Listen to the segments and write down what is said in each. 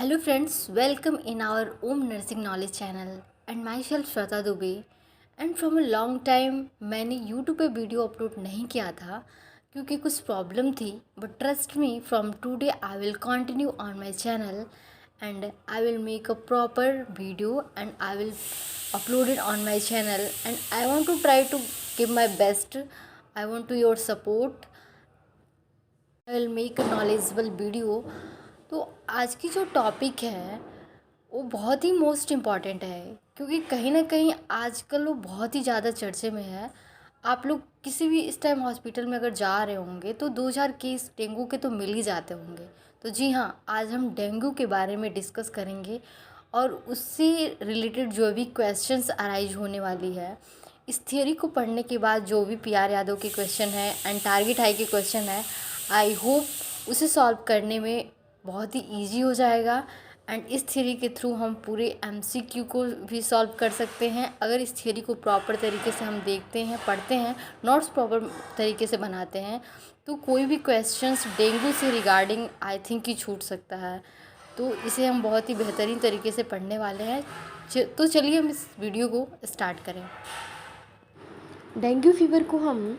Hello friends, welcome in our Om Nursing Knowledge channel and myself Shweta Dubey and from a long time मैंने YouTube पे video upload नहीं किया था क्योंकि कुछ प्रॉब्लम थी but trust me from today I will continue on my channel and I will make a proper video and I will upload it on my channel and I want to try to give my best. I want to your support. I will make a knowledgeable video. तो आज की जो topic है वो बहुत ही most important है क्योंकि कहीं ना कहीं आजकल वो बहुत ही ज़्यादा चर्चे में है। आप लोग किसी भी इस टाइम हॉस्पिटल में अगर जा रहे होंगे तो 2000 केस डेंगू के तो मिल ही जाते होंगे। तो जी हाँ, आज हम डेंगू के बारे में डिस्कस करेंगे और उससे रिलेटेड जो भी क्वेश्चंस अराइज होने वाली है। इस थियोरी को पढ़ने के बाद जो भी पीआर यादव के क्वेश्चन है एंड टारगेट हाई के क्वेश्चन है, आई होप उसे सॉल्व करने में बहुत ही ईजी हो जाएगा एंड इस थियरी के थ्रू हम पूरे एमसीक्यू को भी सॉल्व कर सकते हैं। अगर इस थियरी को प्रॉपर तरीके से हम देखते हैं, पढ़ते हैं, नोट्स प्रॉपर तरीके से बनाते हैं तो कोई भी क्वेश्चंस डेंगू से रिगार्डिंग आई थिंक ही छूट सकता है। तो इसे हम बहुत ही बेहतरीन तरीके से पढ़ने वाले हैं। तो चलिए हम इस वीडियो को स्टार्ट करें। डेंगू फीवर को हम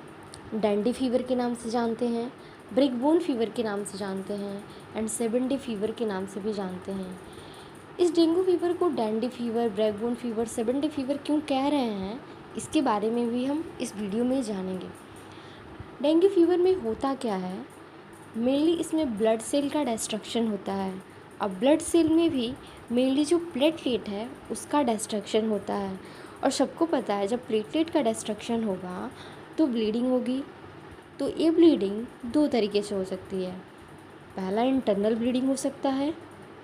डैंडी फीवर के नाम से जानते हैं, ब्रेकबोन फीवर के नाम से जानते हैं एंड 7 डे फीवर के नाम से भी जानते हैं। इस डेंगू फीवर को dandy fever, breakbone fever, 7 day fever क्यों कह रहे हैं, इसके बारे में भी हम इस वीडियो में जानेंगे। डेंगू फीवर में होता क्या है, मेनली इसमें ब्लड सेल का डिस्ट्रक्शन होता है। अब ब्लड सेल में भी मेनली जो प्लेटलेट है उसका डिस्ट्रक्शन होता है और सबको पता है जब प्लेटलेट का डिस्ट्रक्शन होगा तो ब्लीडिंग होगी। तो ये ब्लीडिंग दो तरीके से हो सकती है। पहला इंटरनल ब्लीडिंग हो सकता है,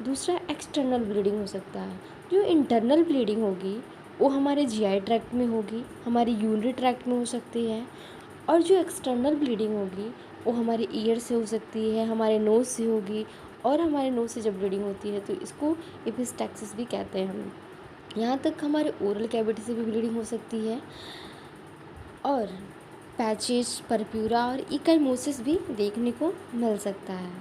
दूसरा एक्सटर्नल ब्लीडिंग हो सकता है। जो इंटरनल ब्लीडिंग होगी वो हमारे जीआई ट्रैक्ट में होगी, हमारी यूरिनरी ट्रैक्ट में हो सकती है, और जो एक्सटर्नल ब्लीडिंग होगी वो हमारे ईयर से हो सकती है, हमारे नोज़ से होगी। और हमारे नोज़ से जब ब्लीडिंग होती है तो इसको एपिस्टैक्सिस भी कहते हैं हम। यहाँ तक हमारे ओरल कैविटी से भी ब्लीडिंग हो सकती है और पैचेज, परप्यूरा और इकाइमोसिस भी देखने को मिल सकता है।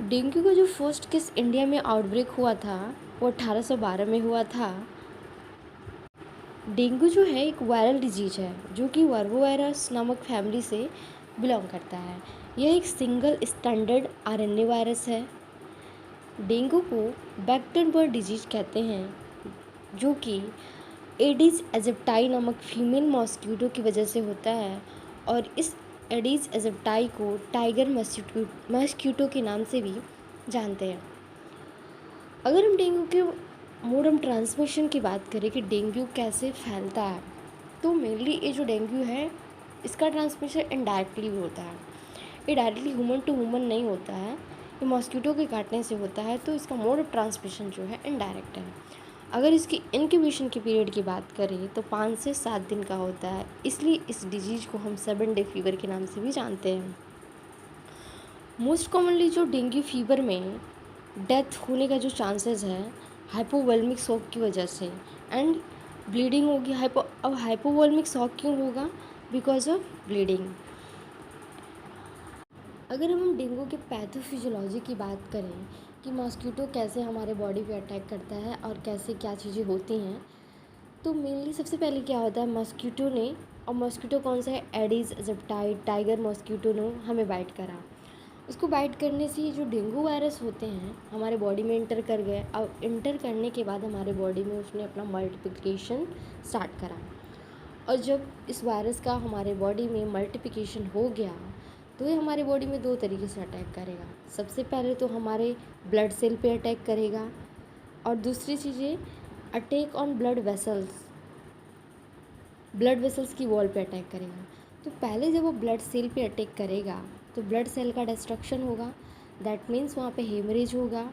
डेंगू का जो फर्स्ट केस इंडिया में आउटब्रेक हुआ था वो 1812 में हुआ था। डेंगू जो है एक वायरल डिजीज है जो कि वर्बोवायरस नामक फैमिली से बिलोंग करता है। यह एक सिंगल स्टैंडर्ड आरएनए वायरस है। डेंगू को वेक्टर बर्ड डिजीज कहते हैं जो कि एडिस एजिप्टाई नामक फीमेल मॉस्क्यूटो की वजह से होता है और इस एडिस एजिप्टाई को टाइगर मॉस्क्यूटो के नाम से भी जानते हैं। अगर हम डेंगू के मोड ऑफ ट्रांसमिशन की बात करें कि डेंगू कैसे फैलता है, तो मेनली ये जो डेंगू है इसका ट्रांसमिशन इनडायरेक्टली भी होता है। ये डायरेक्टली ह्यूमन टू ह्यूमन नहीं होता है, ये मॉस्क्यूटो के काटने से होता है। तो इसका मोड ऑफ ट्रांसमिशन जो है इनडायरेक्ट है। अगर इसकी इंक्यूबेशन के पीरियड की बात करें तो 5 से 7 दिन का होता है, इसलिए इस डिजीज़ को हम 7 डे फीवर के नाम से भी जानते हैं। मोस्ट कॉमनली जो डेंगू फीवर में डेथ होने का जो चांसेस है हाइपोवोल्मिक शॉक की वजह से एंड ब्लीडिंग होगी। अब हाइपोवोल्मिक शॉक क्यों होगा? Because of bleeding. अगर हम डेंगू के पैथोफिजियोलॉजी की बात करें कि मॉस्क्यूटो कैसे हमारे बॉडी पे अटैक करता है और कैसे क्या चीज़ें होती हैं, तो मेनली सबसे पहले क्या होता है, मॉस्क्यूटो ने, और मॉस्क्यूटो कौन सा है, एडिस एजिप्टाई टाइगर मॉस्क्यूटो ने हमें बाइट करा। उसको बाइट करने से जो डेंगू वायरस होते हैं हमारे बॉडी में इंटर कर गए। अब इंटर करने के बाद हमारे बॉडी में उसने अपना मल्टीप्लिकेशन स्टार्ट करा और जब इस वायरस का हमारे बॉडी में मल्टीप्लिकेशन हो गया तो ये हमारे बॉडी में दो तरीके से अटैक करेगा। सबसे पहले तो हमारे ब्लड सेल पे अटैक करेगा और दूसरी चीज़ें अटैक ऑन ब्लड वेसल्स की वॉल पे अटैक करेगा। तो पहले जब वो ब्लड सेल पे अटैक करेगा तो ब्लड सेल का डिस्ट्रक्शन होगा, दैट मीन्स वहाँ पे हेमरेज होगा।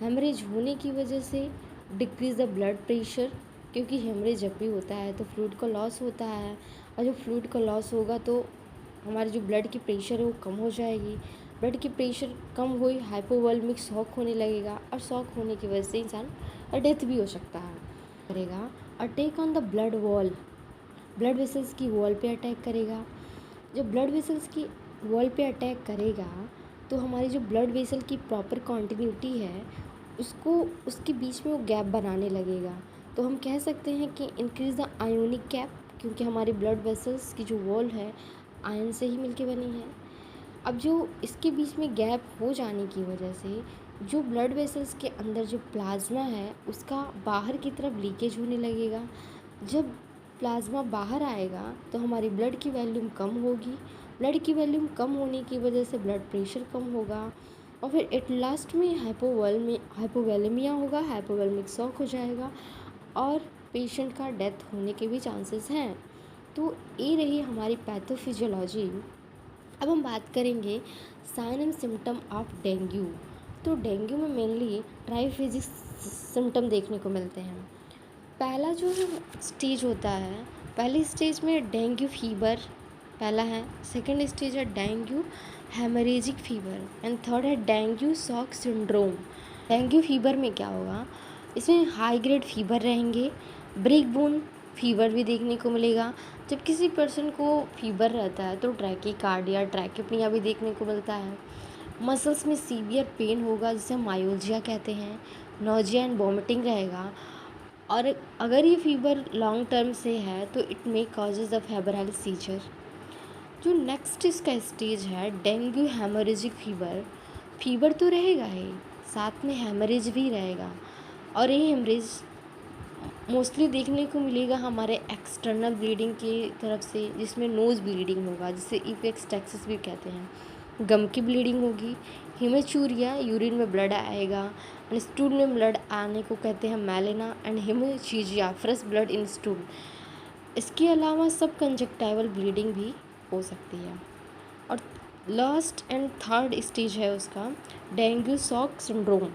हेमरेज होने की वजह से डिक्रीज़ द ब्लड प्रेशर, क्योंकि हेमरेज जब भी होता है तो फ्लूइड का लॉस होता है और जब फ्लूइड का लॉस होगा तो हमारी जो ब्लड की प्रेशर है वो कम हो जाएगी। ब्लड की प्रेशर कम हुई, हाइपोवोल्मिक शॉक होने लगेगा और शॉक होने की वजह से इंसान डेथ भी हो सकता है। करेगा attack on the blood wall, blood vessels की वॉल पे अटैक करेगा। जब ब्लड वेसल्स की वॉल पे अटैक करेगा तो हमारी जो ब्लड वेसल की प्रॉपर कॉन्टिन्यूटी है उसको उसके बीच में वो गैप बनाने लगेगा। तो हम कह सकते हैं कि इंक्रीज़ द आयोनिक गैप, क्योंकि हमारे ब्लड वेसल्स की जो वॉल है आयन से ही मिलके बनी है। अब जो इसके बीच में गैप हो जाने की वजह से जो ब्लड वेसल्स के अंदर जो प्लाज्मा है उसका बाहर की तरफ लीकेज होने लगेगा। जब प्लाज्मा बाहर आएगा तो हमारी ब्लड की वॉल्यूम कम होगी। ब्लड की वॉल्यूम कम होने की वजह से ब्लड प्रेशर कम होगा और फिर एट लास्ट में हाइपोवोलेमिया होगा, हाइपोवोलेमिक शॉक हो जाएगा और पेशेंट का डेथ होने के भी चांसेस हैं। तो ये रही हमारी पैथोफिजियोलॉजी। अब हम बात करेंगे sign and symptom of dengue. तो डेंगू में मेनली ट्राइफेजिक सिम्टम देखने को मिलते हैं। पहला जो स्टेज होता है, पहली स्टेज में डेंगू फीवर पहला है, सेकंड स्टेज है dengue haemorrhagic fever and third है dengue shock syndrome. Dengue fever में क्या होगा, इसमें हाई ग्रेड फीवर रहेंगे, ब्रेक बोन फीवर भी देखने को मिलेगा। जब किसी पर्सन को फीवर रहता है तो ट्रैकीकार्डिया, ट्रैकीपनिया भी देखने को मिलता है। मसल्स में सीवियर पेन होगा जिसे मायोजिया कहते हैं। नोजिया एंड वॉमिटिंग रहेगा। और अगर ये फीवर लॉन्ग टर्म से है तो it may causes the febrile seizure. जो नेक्स्ट इसका स्टेज है डेंगू हेमरेजिक फीवर। फीवर तो रहेगा ही, साथ में हेमरेज भी रहेगा और ये हेमरेज मोस्टली देखने को मिलेगा हमारे एक्सटर्नल ब्लीडिंग की तरफ से, जिसमें नोज़ ब्लीडिंग होगा जिसे इपेक्स टैक्सिस भी कहते हैं। गम की ब्लीडिंग होगी, हिमेचूरिया यूरिन में ब्लड आएगा एंड स्टूल में ब्लड आने को कहते हैं melaena and haematochezia fresh blood in stool. इसके अलावा सब कंजक्टाइवल ब्लीडिंग भी हो सकती है। और लास्ट एंड थर्ड स्टेज है उसका डेंगू शॉक सिंड्रोम।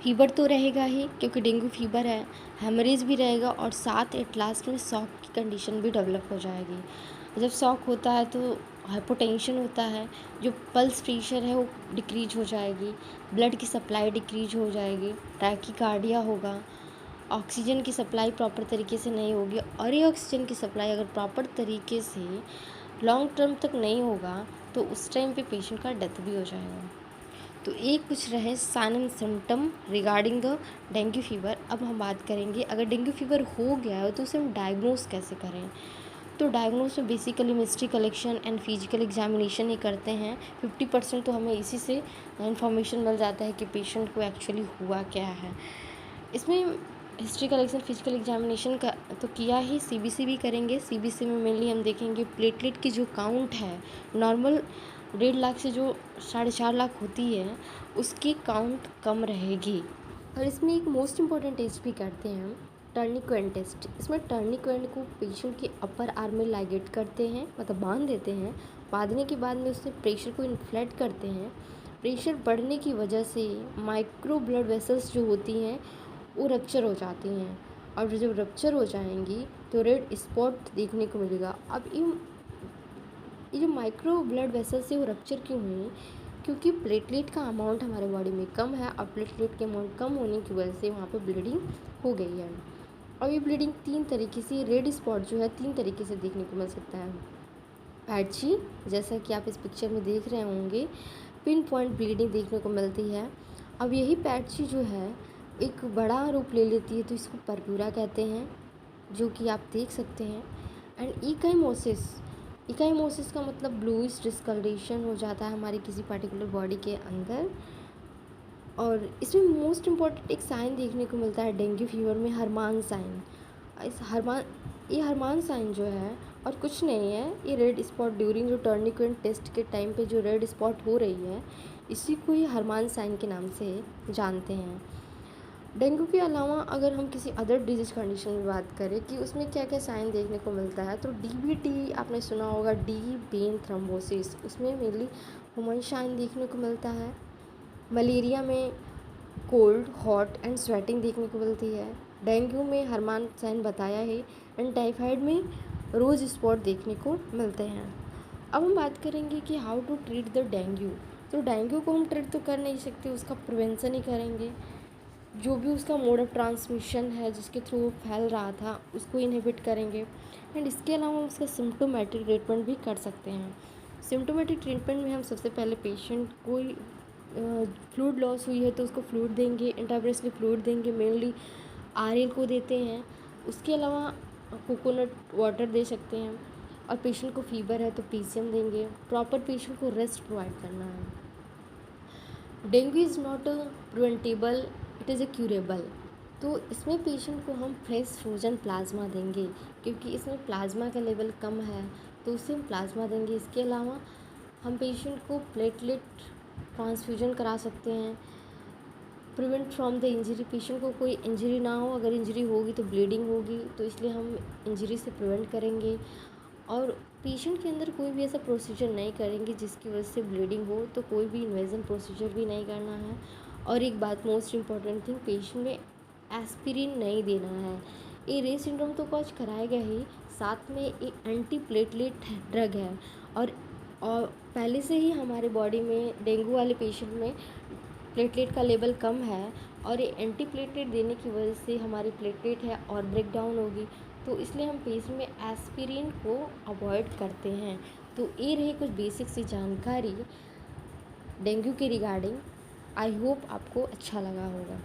फीवर तो रहेगा ही क्योंकि डेंगू फीवर है, हेमरेज भी रहेगा और साथ एट लास्ट में शॉक की कंडीशन भी डेवलप हो जाएगी। जब शॉक होता है तो हाइपोटेंशन होता है, जो पल्स प्रेशर है वो डिक्रीज हो जाएगी, ब्लड की सप्लाई डिक्रीज हो जाएगी, टैकीकार्डिया होगा, ऑक्सीजन की सप्लाई प्रॉपर तरीके से नहीं होगी और ये ऑक्सीजन की सप्लाई अगर प्रॉपर तरीके से लॉन्ग टर्म तक नहीं होगा तो उस टाइम पे पेशेंट का डेथ भी हो जाएगा। तो एक कुछ रहे sign and symptom regarding the dengue fever. अब हम बात करेंगे अगर डेंगू फीवर हो गया है तो उसे हम डायग्नोस कैसे करें। तो डायग्नोस में basically history collection and physical examination ही करते हैं। 50% तो हमें इसी से इंफॉर्मेशन मिल जाता है कि पेशेंट को एक्चुअली हुआ क्या है। इसमें हिस्ट्री कलेक्शन, फिजिकल एग्जामिनेशन का तो किया ही, सीबीसी भी करेंगे। सीबीसी में मेनली हम देखेंगे प्लेटलेट की जो काउंट है नॉर्मल 1.5 लाख से जो 4.5 लाख होती है उसकी काउंट कम रहेगी। और इसमें एक मोस्ट इम्पॉर्टेंट टेस्ट भी करते हैं हम, टर्निक्वेंट टेस्ट। इसमें टर्निक्वेंट को पेशेंट के अपर आर्म में लाइगेट करते हैं, मतलब बांध देते हैं। बांधने के बाद में उससे प्रेशर को इन्फ्लेट करते हैं। प्रेशर बढ़ने की वजह से माइक्रो ब्लड वेसल्स जो होती हैं वो रप्चर हो जाती हैं और जब रप्चर हो जाएंगी तो रेड स्पॉट देखने को मिलेगा। अब ये जो माइक्रो ब्लड वेसल्स है वो रप्चर क्यों हुई, क्योंकि प्लेटलेट का अमाउंट हमारे बॉडी में कम है और प्लेटलेट के अमाउंट कम होने की वजह से वहाँ पे ब्लीडिंग हो गई है। और ये ब्लीडिंग 3 तरीके से, रेड स्पॉट जो है 3 तरीके से देखने को मिल सकता है। पैची, जैसा कि आप इस पिक्चर में देख रहे होंगे, पिन पॉइंट ब्लीडिंग देखने को मिलती है। अब यही पैची जो है एक बड़ा रूप ले लेती है तो इसको परप्यूरा कहते हैं, जो कि आप देख सकते हैं। एंड इकाइमोसिस का मतलब ब्लूइश डिस्कलरेशन हो जाता है हमारी किसी पर्टिकुलर बॉडी के अंदर। और इसमें मोस्ट इम्पॉर्टेंट एक साइन देखने को मिलता है डेंगू फीवर में, हरमान साइन। ये हरमान साइन जो है और कुछ नहीं है, ये रेड स्पॉट ड्यूरिंग जो टर्निक्वेंट टेस्ट के टाइम पे जो रेड स्पॉट हो रही है इसी को ही हरमान साइन के नाम से जानते हैं। डेंगू के अलावा अगर हम किसी अदर डिजीज़ कंडीशन में बात करें कि उसमें क्या क्या साइन देखने को मिलता है, तो डीबीटी आपने सुना होगा, डी वेन थ्रोम्बोसिस, उसमें मेनली ह्यूमन साइन देखने को मिलता है। मलेरिया में कोल्ड, हॉट एंड स्वेटिंग देखने को मिलती है। डेंगू में हरमान साइन बताया है एंड टाइफाइड में रोज स्पॉट देखने को मिलते हैं। अब हम बात करेंगे कि how to treat the dengue. तो डेंगू को हम ट्रीट तो कर नहीं सकते, उसका प्रिवेंशन ही करेंगे। जो भी उसका मोड ऑफ ट्रांसमिशन है जिसके थ्रू वो फैल रहा था उसको इनहिबिट करेंगे। एंड इसके अलावा हम उसका सिम्टोमेटिक ट्रीटमेंट भी कर सकते हैं। सिम्टोमेटिक ट्रीटमेंट में हम सबसे पहले पेशेंट को फ्लूइड लॉस हुई है तो उसको फ्लूइड देंगे, इंट्रावेनसली फ्लूइड देंगे, मेनली आरएल को देते हैं। उसके अलावा कोकोनट वाटर दे सकते हैं। और पेशेंट को फीवर है तो पीसीएम देंगे। प्रॉपर पेशेंट को रेस्ट प्रोवाइड करना है। Dengue is not preventable, it is a curable. तो इसमें पेशेंट को हम फ्रेश फ्रोजन प्लाज्मा देंगे, क्योंकि इसमें प्लाज्मा का लेवल कम है तो उससे हम प्लाज्मा देंगे। इसके अलावा हम पेशेंट को प्लेटलेट ट्रांसफ्यूजन करा सकते हैं। Prevent from the injury, patient को कोई इंजरी ना हो, अगर इंजरी होगी तो ब्लीडिंग होगी, तो इसलिए हम इंजरी से प्रिवेंट करेंगे। और पेशेंट के अंदर कोई भी ऐसा प्रोसीजर नहीं करेंगे जिसकी वजह से ब्लीडिंग हो, तो कोई भी इन्वेजन प्रोसीजर भी नहीं करना है। और एक बात मोस्ट इम्पॉर्टेंट थिंग, पेशेंट में एस्पिरिन नहीं देना है। ये रे सिंड्रोम तो कॉज कराएगा ही, साथ में ये एंटी प्लेटलेट ड्रग है। और पहले से ही हमारे बॉडी में डेंगू वाले पेशेंट में प्लेटलेट का लेवल कम है, और ये एंटी प्लेटलेट देने की वजह से हमारी प्लेटलेट है और ब्रेक डाउन होगी, तो इसलिए हम पेशेंट में एस्पिरिन को अवॉइड करते हैं। तो ये रही कुछ बेसिक सी जानकारी डेंगू के रिगार्डिंग। आई होप आपको अच्छा लगा होगा।